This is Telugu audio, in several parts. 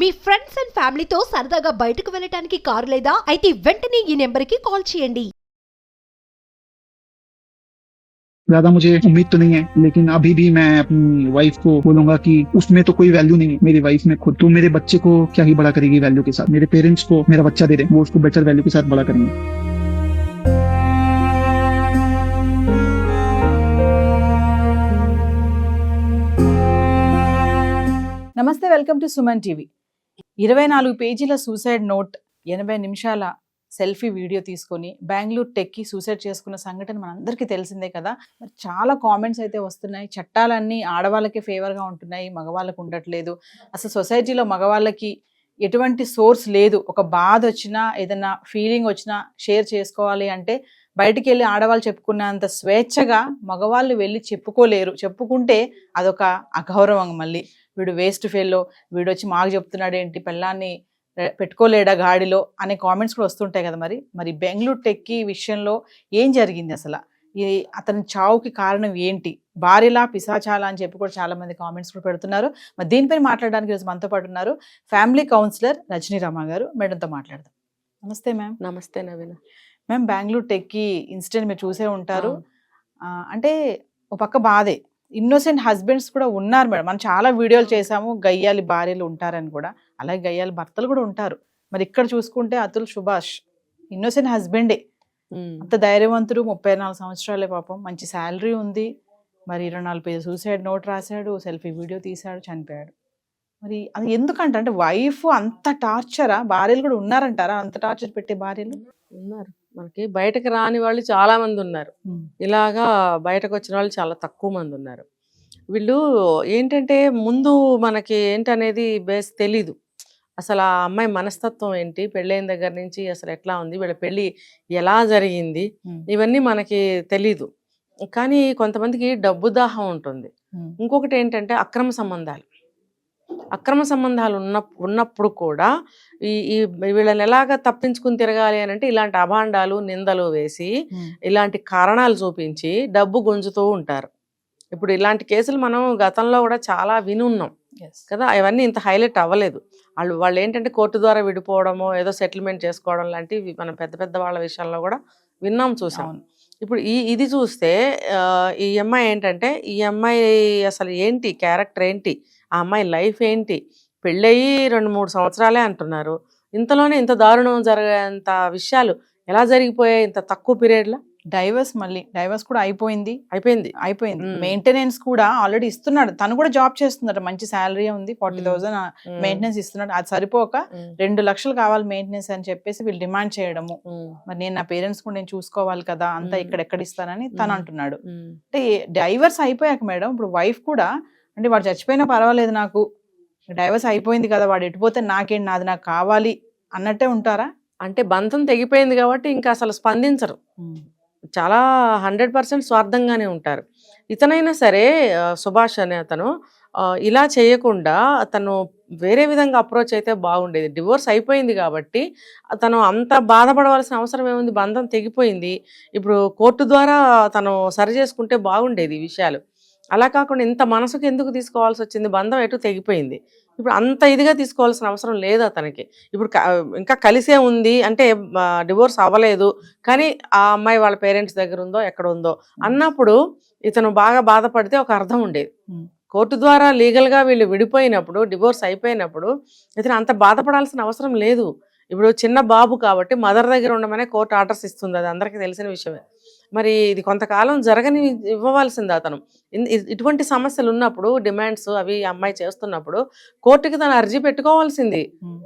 మీ ఫ్రెండ్స్ అండ్ ఫ్యామిలీతో సరదాగా బయటకు వెళ్ళటానికి కారు లేదా అయితే వెంటనే ఈ నెంబర్కి కాల్ చేయండి. ज्यादा मुझे उम्मीद तो नहीं है, लेकिन अभी भी मैं अपनी वाइफ को बोलूंगा कि उसमें तो कोई वैल्यू नहीं है मेरी वाइफ में खुद। तो मेरे बच्चे को क्या ही बड़ा करेगी वैल्यू के साथ, मेरे पेरेंट्स को मेरा बच्चा दे रहे वो उसको बेटर वैल्यू के साथ बड़ा करेंगे। నమస్తే, వెల్కమ్ టు సుమన్ టీవీ. 24 పేజీల సూసైడ్ నోట్, 80 నిమిషాల సెల్ఫీ వీడియో తీసుకొని బెంగళూరు టెక్కి సూసైడ్ చేసుకున్న సంఘటన మనందరికీ తెలిసిందే కదా. మరి చాలా కామెంట్స్ అయితే వస్తున్నాయి. చట్టాలన్నీ ఆడవాళ్ళకే ఫేవర్గా ఉంటున్నాయి, మగవాళ్ళకు ఉండట్లేదు. అసలు సొసైటీలో మగవాళ్ళకి ఎటువంటి సోర్స్ లేదు. ఒక బాధ వచ్చినా ఏదైనా ఫీలింగ్ వచ్చినా షేర్ చేసుకోవాలి అంటే బయటికి వెళ్ళి ఆడవాళ్ళు చెప్పుకున్నంత స్వేచ్ఛగా మగవాళ్ళు వెళ్ళి చెప్పుకోలేరు. చెప్పుకుంటే అదొక అగౌరవం. మళ్ళీ వీడు వేస్ట్ ఫెల్లో, వీడు వచ్చి మాకు చెప్తున్నాడు ఏంటి, పెళ్ళాన్ని పెట్టుకోలేడా గాడిలో అనే కామెంట్స్ కూడా వస్తుంటాయి కదా. మరి బెంగళూరు టెక్కి విషయంలో ఏం జరిగింది అసలు? అతని చావుకి కారణం ఏంటి? భార్యలా పిశాచాలా అని చెప్పి కూడా చాలా మంది కామెంట్స్ కూడా పెడుతున్నారు. మరి దీనిపై మాట్లాడడానికి ఈరోజు మనతో పాటు ఉన్నారు ఫ్యామిలీ కౌన్సిలర్ రజనీ రమ గారు. మేడంతో మాట్లాడదాం. నమస్తే మ్యామ్. నమస్తే నవీన. మ్యామ్, బెంగళూరు టెక్కి ఇన్సిడెంట్ మీరు చూసే ఉంటారు. అంటే ఒక పక్క బాధే, ఇన్నోసెంట్ హస్బెండ్స్ కూడా ఉన్నారు మేడం. మనం చాలా వీడియోలు చేసాము, గయ్యాలి భార్యలు ఉంటారని కూడా, అలాగే గయ్యాలి భర్తలు కూడా ఉంటారు. మరి ఇక్కడ చూసుకుంటే అతుల్ సుభాష్ ఇన్నోసెంట్ హస్బెండే, అంత ధైర్యవంతుడు, 34 సంవత్సరాలే పాపం, మంచి శాలరీ ఉంది. మరి 24 పేజీ సూసైడ్ నోట్ రాశాడు, సెల్ఫీ వీడియో తీశాడు, చనిపోయాడు. మరి అది ఎందుకంటే అంటే వైఫ్ అంత టార్చరా? భార్యలు కూడా ఉన్నారంటారా అంత టార్చర్ పెట్టే భార్యలు? ఉన్నారు. మనకి బయటకు రాని వాళ్ళు చాలా మంది ఉన్నారు. ఇలాగా బయటకు వచ్చిన వాళ్ళు చాలా తక్కువ మంది ఉన్నారు. వీళ్ళు ఏంటంటే ముందు మనకి ఏంటనేది బేస్ తెలీదు. అసలు ఆ అమ్మాయి మనస్తత్వం ఏంటి, పెళ్ళైన దగ్గర నుంచి అసలు ఎట్లా ఉంది, వీళ్ళ పెళ్ళి ఎలా జరిగింది, ఇవన్నీ మనకి తెలీదు. కానీ కొంతమందికి డబ్బు దాహం ఉంటుంది. ఇంకొకటి ఏంటంటే అక్రమ సంబంధాలు ఉన్నప్పుడు కూడా ఈ వీళ్ళని ఎలాగ తప్పించుకుని తిరగాలి అని అంటే ఇలాంటి అభాండాలు, నిందలు వేసి, ఇలాంటి కారణాలు చూపించి డబ్బు గుంజుతూ ఉంటారు. ఇప్పుడు ఇలాంటి కేసులు మనం గతంలో కూడా చాలా వినున్నాం కదా. అవన్నీ ఇంత హైలైట్ అవ్వలేదు. వాళ్ళు ఏంటంటే కోర్టు ద్వారా విడిపోవడమో ఏదో సెటిల్మెంట్ చేసుకోవడం లాంటివి మనం పెద్ద వాళ్ళ విషయంలో కూడా విన్నాం, చూసాం. ఇప్పుడు ఇది చూస్తే ఈ అమ్మాయి ఏంటంటే, ఈ అమ్మాయి అసలు ఏంటి క్యారెక్టర్ ఏంటి, ఆ అమ్మాయి లైఫ్ ఏంటి, పెళ్ళయి 2-3 సంవత్సరాలే అంటున్నారు. ఇంతలోనే ఇంత దారుణం జరిగేంత విషయాలు ఎలా జరిగిపోయాయి ఇంత తక్కువ పీరియడ్లో? డైవర్స్ కూడా అయిపోయింది. మెయింటెనెన్స్ కూడా ఆల్రెడీ ఇస్తున్నాడు. తను కూడా జాబ్ చేస్తున్నాడు, మంచి శాలరీ ఉంది, 40,000 మెయింటెనెన్స్ ఇస్తున్నాడు. అది సరిపోక 2 లక్షలు కావాలి మెయింటెనెన్స్ అని చెప్పేసి వీళ్ళు డిమాండ్ చేయడము. మరి నేను నా పేరెంట్స్ కూడా నేను చూసుకోవాలి కదా, అంతా ఎక్కడ ఇస్తానని తను అంటున్నాడు. అంటే డైవర్స్ అయిపోయాక మేడం ఇప్పుడు వైఫ్ కూడా అంటే వాడు చచ్చిపోయినా పర్వాలేదు, నాకు డైవర్స్ అయిపోయింది కదా, వాడు ఎటుపోతే నాకేంటి, నాది నాకు కావాలి అన్నట్టే ఉంటారా? అంటే బంధం తెగిపోయింది కాబట్టి ఇంకా అసలు స్పందించరు. చాలా 100% స్వార్థంగానే ఉంటారు. ఇతనైనా సరే సుభాష్ అనే అతను ఇలా చేయకుండా అతను వేరే విధంగా అప్రోచ్ అయితే బాగుండేది. డివోర్స్ అయిపోయింది కాబట్టి తను అంత బాధపడవలసిన అవసరం ఏముంది, బంధం తెగిపోయింది. ఇప్పుడు కోర్టు ద్వారా తను సరి చేసుకుంటే బాగుండేది ఈ విషయాలు. అలా కాకుండా ఇంత మనసుకు ఎందుకు తీసుకోవాల్సి వచ్చింది? బంధం ఎటు తెగిపోయింది. ఇప్పుడు అంత ఇదిగా తీసుకోవాల్సిన అవసరం లేదు అతనికి. ఇప్పుడు ఇంకా కలిసే ఉంది అంటే డివోర్స్ అవ్వలేదు, కానీ ఆ అమ్మాయి వాళ్ళ పేరెంట్స్ దగ్గర ఉందో ఎక్కడ ఉందో అన్నప్పుడు ఇతను బాగా బాధపడితే ఒక అర్థం ఉండేది. కోర్టు ద్వారా లీగల్గా వీళ్ళు విడిపోయినప్పుడు, డివోర్స్ అయిపోయినప్పుడు ఇతను అంత బాధపడాల్సిన అవసరం లేదు. ఇప్పుడు చిన్న బాబు కాబట్టి మదర్ దగ్గర ఉండమనే కోర్టు ఆర్డర్స్ ఇస్తుంది, అది అందరికీ తెలిసిన విషయమే. మరి ఇది కొంతకాలం ఇవ్వవలసింది అతను. ఇటువంటి సమస్యలు ఉన్నప్పుడు, డిమాండ్స్ అవి అమ్మాయి చేస్తున్నప్పుడు కోర్టుకి తను అర్జీ పెట్టుకోవాల్సింది.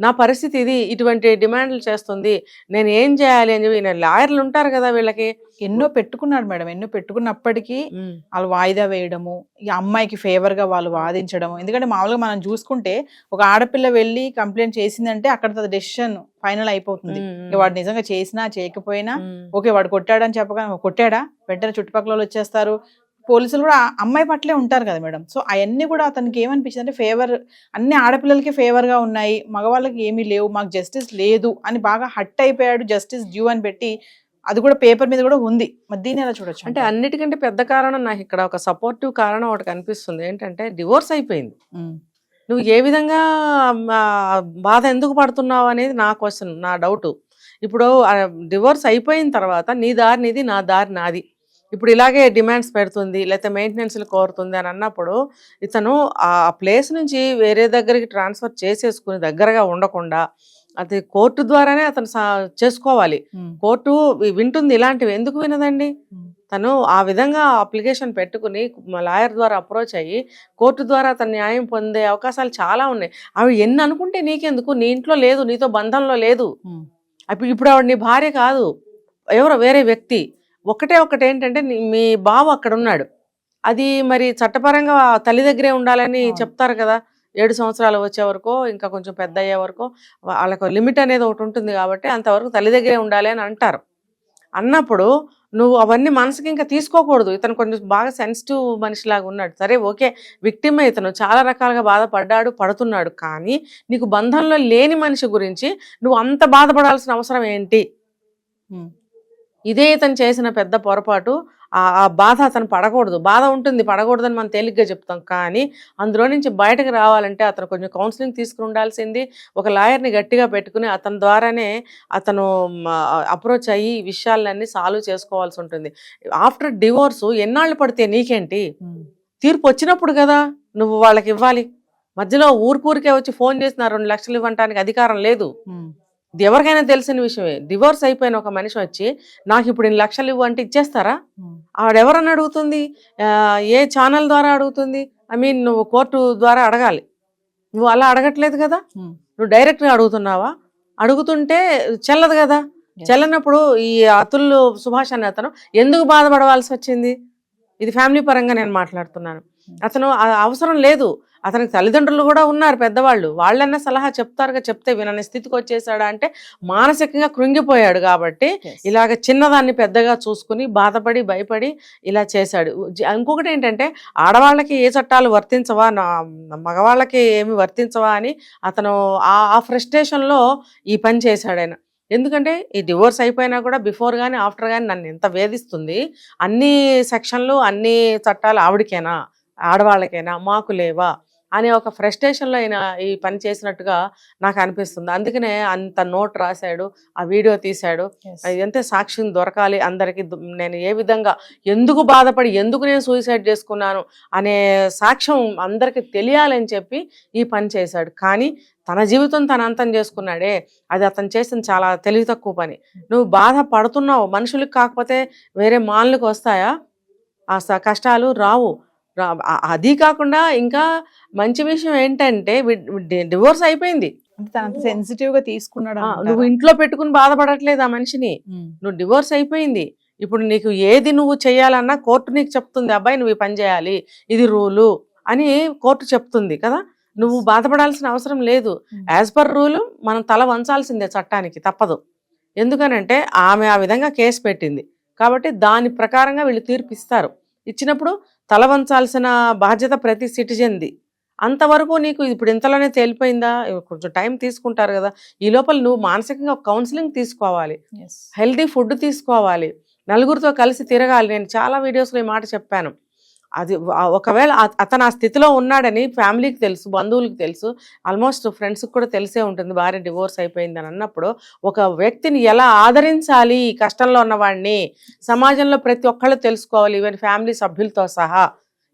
నా పరిస్థితి ఇది, ఇటువంటి డిమాండ్లు చేస్తుంది, నేను ఏం చేయాలి అని చెప్పి. లాయర్లు ఉంటారు కదా, వీళ్ళకి ఎన్నో పెట్టుకున్నాడు మేడం. ఎన్నో పెట్టుకున్నప్పటికీ వాళ్ళు వాయిదా వేయడము, ఈ అమ్మాయికి ఫేవర్ గా వాళ్ళు వాదించడము. ఎందుకంటే మామూలుగా మనం చూసుకుంటే ఒక ఆడపిల్ల వెళ్ళి కంప్లైంట్ చేసిందంటే అక్కడ డెసిషన్ ఫైనల్ అయిపోతుంది. వాడు నిజంగా చేసినా చేయకపోయినా ఓకే, వాడు కొట్టాడని చెప్పగా కొట్టాడా వెంటనే చుట్టుపక్కల వాళ్ళు వచ్చేస్తారు. పోలీసులు కూడా అమ్మాయి పట్లే ఉంటారు కదా మేడం. సో అవన్నీ కూడా అతనికి ఏమనిపించింది అంటే ఫేవర్, అన్ని ఆడపిల్లలకి ఫేవర్ గా ఉన్నాయి, మగవాళ్ళకి ఏమీ లేవు, మాకు జస్టిస్ లేదు అని బాగా హట్ అయిపోయాడు. జస్టిస్ డ్యూ అని పెట్టి అది కూడా పేపర్ మీద కూడా ఉంది. మరి దీన్ని ఎలా చూడొచ్చు? అంటే అన్నిటికంటే పెద్ద కారణం నాకు ఇక్కడ ఒక సపోర్టివ్ కారణం ఒకటి కనిపిస్తుంది. ఏంటంటే డివోర్స్ అయిపోయింది. నువ్వు ఏ విధంగా బాధ ఎందుకు పడుతున్నావు అనేది నా క్వశ్చన్, నా డౌట్. ఇప్పుడు డివోర్స్ అయిపోయిన తర్వాత నీ దారి నీది, నా దారి నాది. ఇప్పుడు ఇలాగే డిమాండ్స్ పెడుతుంది, లేకపోతే మెయింటెనెన్స్లు కోరుతుంది అని అన్నప్పుడు ఇతను ఆ ప్లేస్ నుంచి వేరే దగ్గరికి ట్రాన్స్ఫర్ చేసేసుకుని దగ్గరగా ఉండకుండా అది కోర్టు ద్వారానే అతను చేసుకోవాలి. కోర్టు వింటుంది, ఇలాంటివి ఎందుకు వినదండి? తను ఆ విధంగా అప్లికేషన్ పెట్టుకుని లాయర్ ద్వారా అప్రోచ్ అయ్యి కోర్టు ద్వారా తన న్యాయం పొందే అవకాశాలు చాలా ఉన్నాయి. అవి ఎన్ని అనుకుంటే నీకెందుకు? నీ ఇంట్లో లేదు, నీతో బంధంలో లేదు. ఇప్పుడు ఆవిడ నీ భార్య కాదు, ఎవరో వేరే వ్యక్తి. ఒకటే ఏంటంటే మీ బావ అక్కడ ఉన్నాడు, అది మరి చట్టపరంగా తల్లి దగ్గరే ఉండాలని చెప్తారు కదా. 7 సంవత్సరాలు వచ్చే వరకు, ఇంకా కొంచెం పెద్ద అయ్యే వరకు వాళ్ళకు లిమిట్ అనేది ఒకటి ఉంటుంది కాబట్టి అంతవరకు తల్లి దగ్గరే ఉండాలి అని అంటారు. అన్నప్పుడు నువ్వు అవన్నీ మనసుకి ఇంకా తీసుకోకూడదు. ఇతను కొంచెం బాగా సెన్సిటివ్ మనిషిలాగా ఉన్నాడు. సరే ఓకే, విక్టిమే, ఇతను చాలా రకాలుగా బాధపడ్డాడు, పడుతున్నాడు. కానీ నీకు బంధంలో లేని మనిషి గురించి నువ్వు అంత బాధపడాల్సిన అవసరం ఏంటి? ఇదే ఇతను చేసిన పెద్ద పొరపాటు. ఆ బాధ అతను పడకూడదు. బాధ ఉంటుంది, పడకూడదని మనం తేలిగ్గా చెప్తాం. కానీ అందులో నుంచి బయటకు రావాలంటే అతను కొంచెం కౌన్సిలింగ్ తీసుకుని ఉండాల్సింది. ఒక లాయర్ని గట్టిగా పెట్టుకుని అతని ద్వారానే అతను అప్రోచ్ అయ్యి ఈ విషయాలన్నీ సాల్వ్ చేసుకోవాల్సి ఉంటుంది. ఆఫ్టర్ డివోర్సు ఎన్నాళ్ళు పడితే నీకేంటి? తీర్పు వచ్చినప్పుడు కదా నువ్వు వాళ్ళకి ఇవ్వాలి. మధ్యలో ఊరికే వచ్చి ఫోన్ చేసిన 2 లక్షలు ఇవ్వటానికి అధికారం లేదు. ఇది ఎవరికైనా తెలిసిన విషయమే. డివోర్స్ అయిపోయిన ఒక మనిషి వచ్చి నాకు ఇప్పుడు 2 లక్షలు ఇవ్వు అంటే ఇచ్చేస్తారా? ఆవిడెవరని అడుగుతుంది? ఏ ఛానల్ ద్వారా అడుగుతుంది? నువ్వు కోర్టు ద్వారా అడగాలి. నువ్వు అలా అడగట్లేదు కదా, నువ్వు డైరెక్ట్గా అడుగుతున్నావా? అడుగుతుంటే చెల్లదు కదా. చెల్లనప్పుడు ఈ అతుల్ సుభాష్ అనే అతను ఎందుకు బాధపడవలసి వచ్చింది? ఇది ఫ్యామిలీ పరంగా నేను మాట్లాడుతున్నాను. అతను అవసరం లేదు. అతనికి తల్లిదండ్రులు కూడా ఉన్నారు, పెద్దవాళ్ళు. వాళ్ళన్నా సలహా చెప్తారుగా. చెప్తే వినని స్థితికి వచ్చేసాడా అంటే మానసికంగా కృంగిపోయాడు కాబట్టి ఇలాగ చిన్నదాన్ని పెద్దగా చూసుకుని బాధపడి భయపడి ఇలా చేశాడు. ఇంకొకటి ఏంటంటే ఆడవాళ్ళకి ఏ చట్టాలు వర్తించవా, మగవాళ్ళకి ఏమి వర్తించవా అని అతను ఆ ఫ్రస్ట్రేషన్లో ఈ పని చేశాడు ఆయన. ఎందుకంటే ఈ డివోర్స్ అయిపోయినా కూడా బిఫోర్ కానీ ఆఫ్టర్ కానీ నన్ను ఎంత వేధిస్తుంది, అన్ని సెక్షన్లు అన్ని చట్టాలు ఆవిడకేనా, ఆడవాళ్ళకైనా, మాకు లేవా అనే ఒక ఫ్రస్ట్రేషన్లో ఆయన ఈ పని చేసినట్టుగా నాకు అనిపిస్తుంది. అందుకనే అంత నోట్ రాశాడు, ఆ వీడియో తీశాడు. ఎంత సాక్ష్యం దొరకాలి అందరికీ, నేను ఏ విధంగా ఎందుకు బాధపడి ఎందుకు నేను సూసైడ్ చేసుకున్నాను అనే సాక్ష్యం అందరికీ తెలియాలని చెప్పి ఈ పని చేశాడు. కానీ తన జీవితం తను అంతం చేసుకున్నాడే, అది అతను చేసిన చాలా తెలివి తక్కువ పని. నువ్వు బాధపడుతున్నావు, మనుషులకు కాకపోతే వేరే మానులకు వస్తాయా ఆ కష్టాలు? రావు. అది కాకుండా ఇంకా మంచి విషయం ఏంటంటే డివోర్స్ అయిపోయింది, సెన్సిటివ్ గా తీసుకున్నాడు. నువ్వు ఇంట్లో పెట్టుకుని బాధపడట్లేదు ఆ మనిషిని. నువ్వు డివోర్స్ అయిపోయింది, ఇప్పుడు నీకు ఏది నువ్వు చేయాలన్నా కోర్టు నీకు చెప్తుంది, అబ్బాయి నువ్వు ఈ పని చేయాలి, ఇది రూలు అని కోర్టు చెప్తుంది కదా. నువ్వు బాధపడాల్సిన అవసరం లేదు. యాజ్ పర్ రూల్ మనం తల వంచాల్సిందే, చట్టానికి తప్పదు. ఎందుకనంటే ఆమె ఆ విధంగా కేసు పెట్టింది కాబట్టి దాని ప్రకారంగా వీళ్ళు తీర్పు ఇస్తారు. ఇచ్చినప్పుడు తల వంచాల్సిన బాధ్యత ప్రతి సిటిజన్ది. అంతవరకు నీకు ఇప్పుడు ఇంతలోనే తేలిపోయిందా? కొంచెం టైం తీసుకుంటారు కదా. ఈ లోపల నువ్వు మానసికంగా కౌన్సిలింగ్ తీసుకోవాలి, హెల్దీ ఫుడ్ తీసుకోవాలి, నలుగురితో కలిసి తిరగాలి. నేను చాలా వీడియోస్లో ఈ మాట చెప్పాను. అది ఒకవేళ అతను ఆ స్థితిలో ఉన్నాడని ఫ్యామిలీకి తెలుసు, బంధువులకు తెలుసు, ఆల్మోస్ట్ ఫ్రెండ్స్కి కూడా తెలిసే ఉంటుంది భార్య డివోర్స్ అయిపోయిందని అన్నప్పుడు ఒక వ్యక్తిని ఎలా ఆదరించాలి, కష్టంలో ఉన్నవాడిని సమాజంలో ప్రతి ఒక్కళ్ళు తెలుసుకోవాలి, ఈవెన్ ఫ్యామిలీ సభ్యులతో సహా.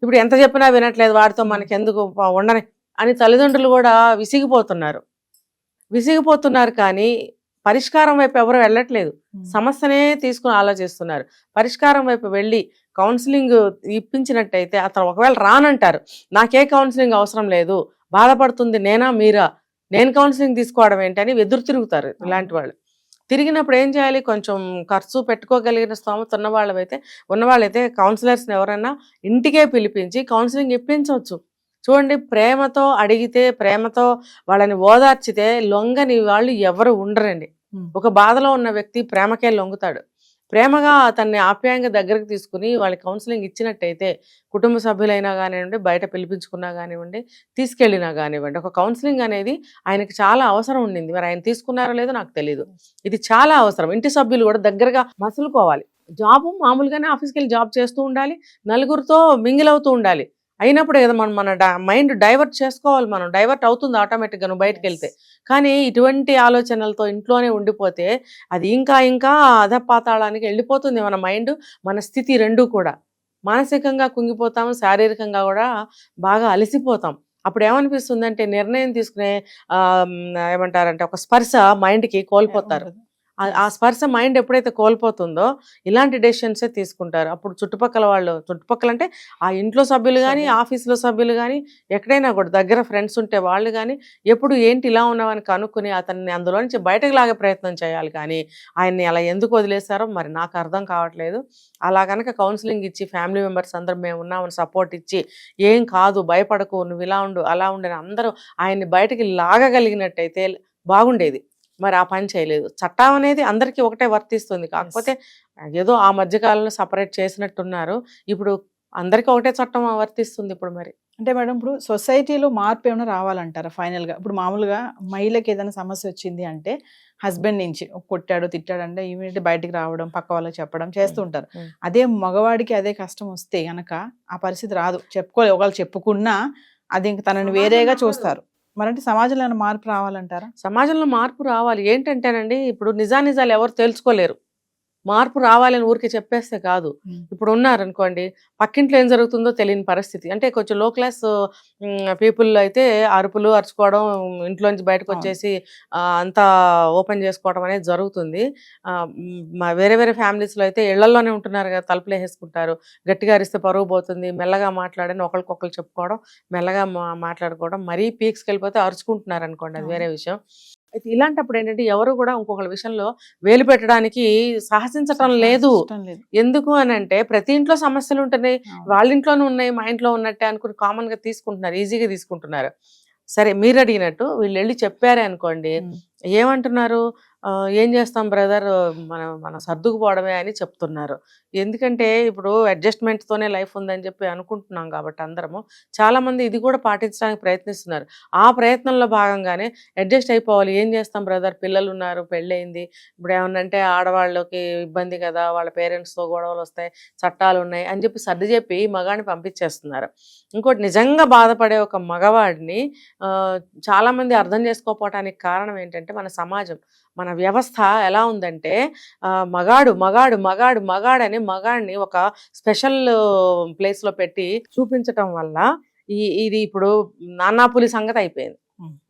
ఇప్పుడు ఎంత చెప్పినా వినట్లేదు, వాడితో మనకెందుకు ఉండని అని తల్లిదండ్రులు కూడా విసిగిపోతున్నారు. కానీ పరిష్కారం వైపు ఎవరు వెళ్ళట్లేదు, సమస్యనే తీసుకుని ఆలోచిస్తున్నారు. పరిష్కారం వైపు వెళ్ళి కౌన్సిలింగ్ ఇప్పించినట్టయితే అతను ఒకవేళ రానంటారు, నాకే కౌన్సిలింగ్ అవసరం లేదు, బాధపడుతుంది నేనా మీరా, నేను కౌన్సిలింగ్ తీసుకోవడం ఏంటని ఎదురు తిరుగుతారు ఇలాంటి వాళ్ళు. తిరిగినప్పుడు ఏం చేయాలి? కొంచెం ఖర్చు పెట్టుకోగలిగిన స్తోమత ఉన్నవాళ్ళైతే కౌన్సిలర్స్ని ఎవరైనా ఇంటికే పిలిపించి కౌన్సిలింగ్ ఇప్పించవచ్చు. చూడండి, ప్రేమతో అడిగితే, ప్రేమతో వాళ్ళని ఓదార్చితే లొంగని వాళ్ళు ఎవరు ఉండరండి. ఒక బాధలో ఉన్న వ్యక్తి ప్రేమకే లొంగుతాడు. ప్రేమగా అతన్ని ఆప్యాయంగా దగ్గరకు తీసుకుని వాళ్ళకి కౌన్సిలింగ్ ఇచ్చినట్టయితే కుటుంబ సభ్యులైనా కానివ్వండి, బయట పిలిపించుకున్నా కానివ్వండి, తీసుకెళ్ళినా కానివ్వండి, ఒక కౌన్సిలింగ్ అనేది ఆయనకి చాలా అవసరం ఉండింది. మరి ఆయన తీసుకున్నారో లేదో నాకు తెలియదు. ఇది చాలా అవసరం. ఇంటి సభ్యులు కూడా దగ్గరగా మసులుకోవాలి. జాబు మామూలుగానే ఆఫీస్కి వెళ్ళి జాబ్ చేస్తూ ఉండాలి, నలుగురితో మింగిల్ అవుతూ ఉండాలి. అయినప్పుడే కదా మన మైండ్ డైవర్ట్ చేసుకోవాలి, మనం డైవర్ట్ అవుతుంది ఆటోమేటిక్గా నువ్వు బయటకు వెళ్తే. కానీ ఇటువంటి ఆలోచనలతో ఇంట్లోనే ఉండిపోతే అది ఇంకా ఇంకా అధపాతాళానికి వెళ్ళిపోతుంది మన మైండ్, మన స్థితి రెండూ కూడా. మానసికంగా కుంగిపోతాం, శారీరకంగా కూడా బాగా అలసిపోతాం. అప్పుడు ఏమనిపిస్తుందంటే నిర్ణయం తీసుకునే ఏమంటారంటే ఒక స్పర్శ మైండ్కి కోల్పోతారు. ఆ స్పర్శ మైండ్ ఎప్పుడైతే కోల్పోతుందో ఇలాంటి డెసిషన్సే తీసుకుంటారు. అప్పుడు చుట్టుపక్కల అంటే ఆ ఇంట్లో సభ్యులు కానీ, ఆఫీస్లో సభ్యులు కానీ, ఎక్కడైనా కూడా దగ్గర ఫ్రెండ్స్ ఉంటే వాళ్ళు కానీ ఎప్పుడు ఏంటి ఇలా ఉన్నామని కనుక్కుని అతన్ని అందులో నుంచి బయటకు లాగే ప్రయత్నం చేయాలి. కానీ ఆయన్ని అలా ఎందుకు వదిలేశారో మరి నాకు అర్థం కావట్లేదు. అలా కనుక కౌన్సిలింగ్ ఇచ్చి ఫ్యామిలీ మెంబర్స్ అందరూ మేము ఉన్నామని సపోర్ట్ ఇచ్చి, ఏం కాదు భయపడకు, నువ్వు ఇలా ఉండు అలా ఉండు అని అందరూ ఆయన్ని బయటకి లాగగలిగినట్టయితే బాగుండేది. మరి ఆ పని చేయలేదు. చట్టం అనేది అందరికీ ఒకటే వర్తిస్తుంది. కాకపోతే ఏదో ఆ మధ్యకాలంలో సపరేట్ చేసినట్టున్నారు. ఇప్పుడు అందరికీ ఒకటే చట్టం వర్తిస్తుంది ఇప్పుడు. మరి అంటే మేడం ఇప్పుడు సొసైటీలో మార్పు ఏమైనా రావాలంటారా ఫైనల్గా? ఇప్పుడు మామూలుగా మహిళకి ఏదైనా సమస్య వచ్చింది అంటే హస్బెండ్ నుంచి కొట్టాడు తిట్టాడు అంటే ఇమీడియట్ బయటికి రావడం, పక్క వాళ్ళకి చెప్పడం చేస్తూ ఉంటారు. అదే మగవాడికి అదే కష్టం వస్తే గనక ఆ పరిస్థితి రాదు. ఒకళ్ళు చెప్పుకున్నా అది ఇంక తనని వేరేగా చూస్తారు. మరంటే సమాజంలో ఏమైనా మార్పు రావాలంటారా? సమాజంలో మార్పు రావాలి. ఏంటంటేనండి, ఇప్పుడు నిజాలు ఎవరు తెలుసుకోలేరు. మార్పు రావాలని ఊరికి చెప్పేస్తే కాదు. ఇప్పుడు ఉన్నారనుకోండి, పక్కింట్లో ఏం జరుగుతుందో తెలియని పరిస్థితి. అంటే కొంచెం లో క్లాస్ పీపుల్ అయితే అరుపులు అరుచుకోవడం, ఇంట్లోంచి బయటకు వచ్చేసి అంతా ఓపెన్ చేసుకోవడం అనేది జరుగుతుంది. వేరే వేరే ఫ్యామిలీస్లో అయితే ఇళ్లలోనే ఉంటున్నారు కదా, తలుపులు వేసేసుకుంటారు. గట్టిగా అరిస్తే పరువు పోతుంది, మెల్లగా మాట్లాడని ఒకరికొకరు చెప్పుకోవడం, మెల్లగా మాట్లాడుకోవడం, మరీ పీక్స్కి వెళ్ళిపోతే అరుచుకుంటున్నారు అనుకోండి, అది వేరే విషయం. అయితే ఇలాంటప్పుడు ఏంటంటే ఎవరు కూడా ఇంకొకరి విషయంలో వేలు పెట్టడానికి సాహసించటం లేదు. ఎందుకు అని అంటే ప్రతి ఇంట్లో సమస్యలు ఉంటున్నాయి, వాళ్ళ ఇంట్లోనే ఉన్నాయి, మా ఇంట్లో ఉన్నట్టే అనుకుని కామన్ గా తీసుకుంటున్నారు, ఈజీగా తీసుకుంటున్నారు. సరే మీరు అడిగినట్టు వీళ్ళు వెళ్ళి చెప్పారే అనుకోండి, ఏమంటున్నారు, ఏం చేస్తాం బ్రదర్, మన సర్దుకుపోవడమే అని చెప్తున్నారు. ఎందుకంటే ఇప్పుడు అడ్జస్ట్మెంట్తోనే లైఫ్ ఉందని చెప్పి అనుకుంటున్నాం కాబట్టి అందరము చాలామంది ఇది కూడా పాటించడానికి ప్రయత్నిస్తున్నారు. ఆ ప్రయత్నంలో భాగంగానే అడ్జస్ట్ అయిపోవాలి. ఏం చేస్తాం బ్రదర్, పిల్లలు ఉన్నారు, పెళ్ళయింది, ఇప్పుడు ఏమన్నంటే ఆడవాళ్ళకి ఇబ్బంది కదా, వాళ్ళ పేరెంట్స్తో గొడవలు వస్తాయి, చట్టాలు ఉన్నాయి అని చెప్పి సర్ది చెప్పి మగాడిని పంపించేస్తున్నారు. ఇంకోటి, నిజంగా బాధపడే ఒక మగవాడిని చాలామంది అర్థం చేసుకోకపోవటానికి కారణం ఏంటంటే మన సమాజం, మన వ్యవస్థ ఎలా ఉందంటే మగాడు మగాడు మగాడు మగాడు అని మగాడిని ఒక స్పెషల్ ప్లేస్లో పెట్టి చూపించటం వల్ల ఇది ఇప్పుడు నాన్నాపులి సంగతి అయిపోయింది.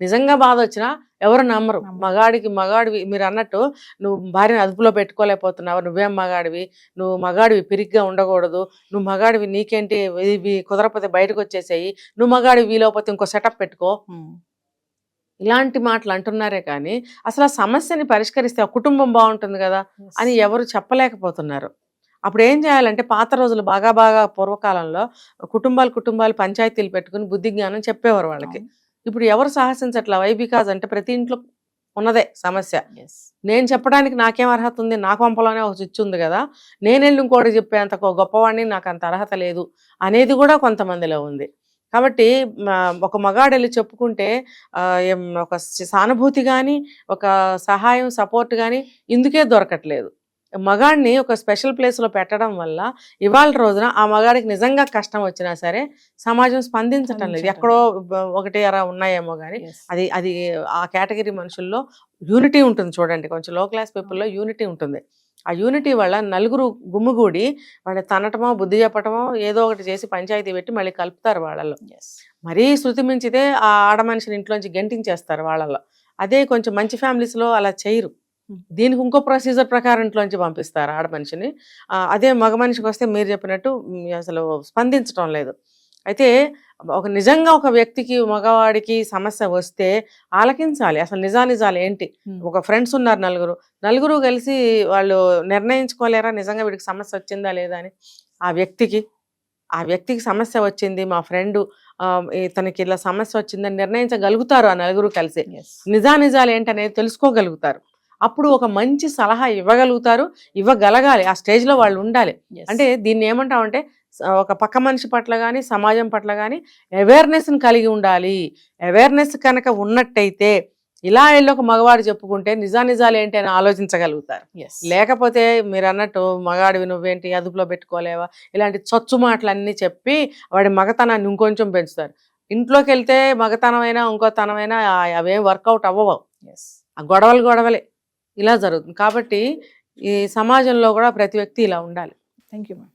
నిజంగా బాధ వచ్చినా ఎవరు నమ్మరు. మగాడివి మీరు అన్నట్టు నువ్వు భార్యను అదుపులో పెట్టుకోలేకపోతున్నావు, నువ్వేం మగాడివి, నువ్వు మగాడివి పిరిగ్గా ఉండకూడదు, నువ్వు మగాడివి, నీకేంటి ఇవి కుదరకపోతే బయటకు వచ్చేసేయి, నువ్వు మగాడివి వీలకపోతే ఇంకో సెటప్ పెట్టుకో, ఇలాంటి మాటలు అంటున్నారే కానీ అసలు ఆ సమస్యని పరిష్కరిస్తే ఆ కుటుంబం బాగుంటుంది కదా అని ఎవరు చెప్పలేకపోతున్నారు. అప్పుడు ఏం చేయాలంటే పాత రోజులు బాగా పూర్వకాలంలో కుటుంబాలు పంచాయతీలు పెట్టుకుని బుద్ధి జ్ఞానం చెప్పేవారు వాళ్ళకి. ఇప్పుడు ఎవరు సాహసించట్లా. వై బికాజ్ అంటే ప్రతి ఇంట్లో ఉన్నదే సమస్య. నేను చెప్పడానికి నాకేం అర్హత ఉంది, నా కొంపలోనే ఒక చిచ్చు ఉంది కదా, నేను వెళ్ళి ఇంకోటి చెప్పేంత గొప్పవాడిని, నాకు అంత అర్హత లేదు అనేది కూడా కొంతమందిలో ఉంది. కాబట్టి ఒక మగాడు వెళ్ళి చెప్పుకుంటే ఒక సానుభూతి కానీ, ఒక సహాయం, సపోర్ట్ కానీ ఇందుకే దొరకట్లేదు. మగాడిని ఒక స్పెషల్ ప్లేస్లో పెట్టడం వల్ల ఇవాళ రోజున ఆ మగాడికి నిజంగా కష్టం వచ్చినా సరే సమాజం స్పందించటం లేదు. ఎక్కడో ఒకటి అలా ఉన్నాయేమో కానీ అది ఆ కేటగిరీ మనుషుల్లో యూనిటీ ఉంటుంది. చూడండి, కొంచెం లో క్లాస్ పీపుల్లో యూనిటీ ఉంటుంది. ఆ యూనిటీ వల్ల నలుగురు గుమ్ముగూడి వాళ్ళ తనటమో బుద్ధి చెప్పటమో ఏదో ఒకటి చేసి పంచాయతీ పెట్టి మళ్ళీ కలుపుతారు వాళ్ళల్లో. మరీ శృతి మించితే ఆ ఆడ మనిషిని ఇంట్లోంచి గెంటించేస్తారు వాళ్ళల్లో. అదే కొంచెం మంచి ఫ్యామిలీస్లో అలా చేయరు. దీనికి ఇంకో ప్రొసీజర్ ప్రకారం ఇంట్లోంచి పంపిస్తారు ఆడ మనిషిని. అదే మగ మనిషికి వస్తే మీరు చెప్పినట్టు అసలు స్పందించడం లేదు. అయితే నిజంగా ఒక వ్యక్తికి, మగవాడికి సమస్య వస్తే ఆలకించాలి. అసలు నిజాలు ఏంటి. ఒక ఫ్రెండ్స్ ఉన్నారు, నలుగురు కలిసి వాళ్ళు నిర్ణయించుకోలేరా నిజంగా వీడికి సమస్య వచ్చిందా లేదా అని. ఆ వ్యక్తికి సమస్య వచ్చింది, మా ఫ్రెండ్ ఇతనికి ఇలా సమస్య వచ్చిందని నిర్ణయించగలుగుతారు. ఆ నలుగురు కలిసి నిజాలు ఏంటనేది తెలుసుకోగలుగుతారు. అప్పుడు ఒక మంచి సలహా ఇవ్వగలగాలి. ఆ స్టేజ్లో వాళ్ళు ఉండాలి. అంటే దీన్ని ఏమంటామంటే ఒక పక్క మనిషి పట్ల కానీ, సమాజం పట్ల కానీ అవేర్నెస్ని కలిగి ఉండాలి. అవేర్నెస్ కనుక ఉన్నట్టయితే ఇలా వెళ్ళి ఒక మగవాడు చెప్పుకుంటే నిజాలు ఏంటి అని ఆలోచించగలుగుతారు. ఎస్ లేకపోతే మీరు అన్నట్టు మగాడివి నువ్వేంటి అదుపులో పెట్టుకోలేవా ఇలాంటి చచ్చు మాటలన్నీ చెప్పి వాడి మగతనాన్ని ఇంకొంచెం పెంచుతారు. ఇంట్లోకి వెళ్తే మగతనమైనా ఇంకోతనమైనా అవేం వర్కౌట్ అవ్వవు. ఎస్ ఆ గొడవలే ఇలా జరుగుతుంది. కాబట్టి ఈ సమాజంలో కూడా ప్రతి వ్యక్తి ఇలా ఉండాలి. Thank you ma'am.